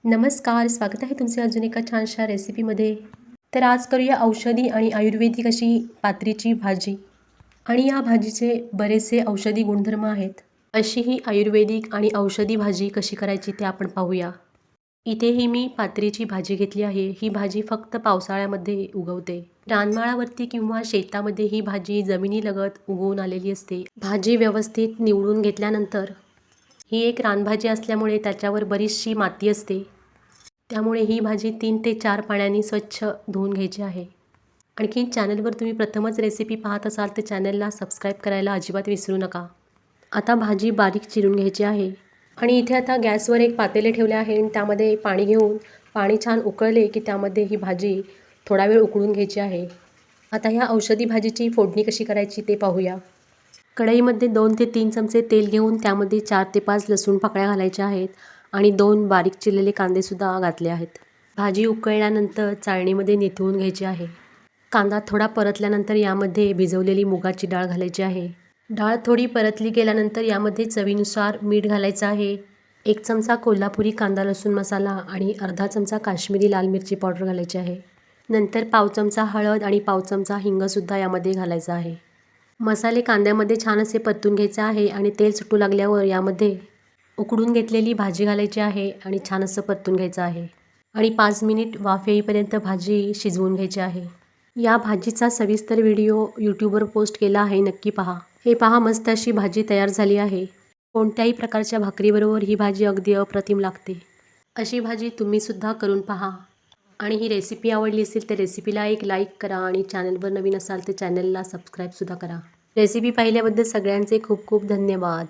नमस्कार, स्वागत आहे तुमचे अजून एका छानशा रेसिपीमध्ये. तर आज करूया औषधी आणि आयुर्वेदिक अशी पात्रीची भाजी. आणि या भाजीचे बरेचसे औषधी गुणधर्म आहेत. अशी ही आयुर्वेदिक आणि औषधी भाजी कशी करायची ते आपण पाहूया. इथेही मी पात्रीची भाजी घेतली आहे. ही भाजी फक्त पावसाळ्यामध्ये उगवते. रानमाळावरती किंवा शेतामध्ये ही भाजी जमिनीलगत उगवून आलेली असते. भाजी व्यवस्थित निवडून घेतल्यानंतर ही एक रानभाजी असल्यामुळे त्याच्यावर बरीचशी माती असते. त्यामुळे ही भाजी 3 ते 4 पाण्याने स्वच्छ धुवून घ्यायची आहे. आणखी चॅनलवर तुम्ही प्रथमच रेसिपी पाहत असाल तर चॅनलला सबस्क्राईब करायला अजिबात विसरू नका. आता भाजी बारीक चिरून घ्यायची आहे. आणि इथे आता गॅसवर एक पातेले ठेवले आहे आणि त्यामध्ये पाणी घेऊन पाणी छान उकळले की त्यामध्ये ही भाजी थोडा वेळ उकळून घ्यायची आहे. आता ह्या औषधी भाजीची फोडणी कशी करायची ते पाहूया. कढईमध्ये 2 ते 3 चमचे तेल घेऊन त्यामध्ये 4 ते 5 लसूण पाकळ्या घालायच्या आहेत आणि 2 बारीक चिरलेले कांदेसुद्धा घातले आहेत. भाजी उकळल्यानंतर चाळणीमध्ये निथळून घ्यायची आहे. कांदा थोडा परतल्यानंतर यामध्ये भिजवलेली मुगाची डाळ घालायची आहे. डाळ थोडी परतली गेल्यानंतर यामध्ये चवीनुसार मीठ घालायचं आहे. 1 चमचा कोल्हापुरी कांदा लसूण मसाला आणि अर्धा चमचा काश्मीरी लाल मिरची पावडर घालायची आहे. नंतर पाव चमचा हळद आणि पाव चमचा हिंगसुद्धा यामध्ये घालायचा आहे. मसाले कांद्यामध्ये छान असे परतून घ्यायचे आहे आणि तेल सुटू लागल्यावर यामध्ये उकडून घेतलेली भाजी घालायची आहे आणि छान असं परतून घ्यायचं आहे. आणि 5 मिनिट वाफ येईपर्यंत भाजी शिजवून घ्यायची आहे. या भाजीचा सविस्तर व्हिडिओ यूट्यूबवर पोस्ट केला आहे, नक्की पहा. हे पहा, मस्त अशी भाजी तयार झाली आहे. कोणत्याही प्रकारच्या भाकरीबरोबर ही भाजी अगदी अप्रतिम लागते. अशी भाजी तुम्हीसुद्धा करून पहा. आणि ही रेसिपी आवडली असेल तर रेसिपीला एक लाईक करा आणि चॅनलवर नवीन असाल तर चॅनलला सबस्क्राईबसुद्धा करा. रेसिपी पाहिल्याबद्दल सगळ्यांचे खूप खूप धन्यवाद.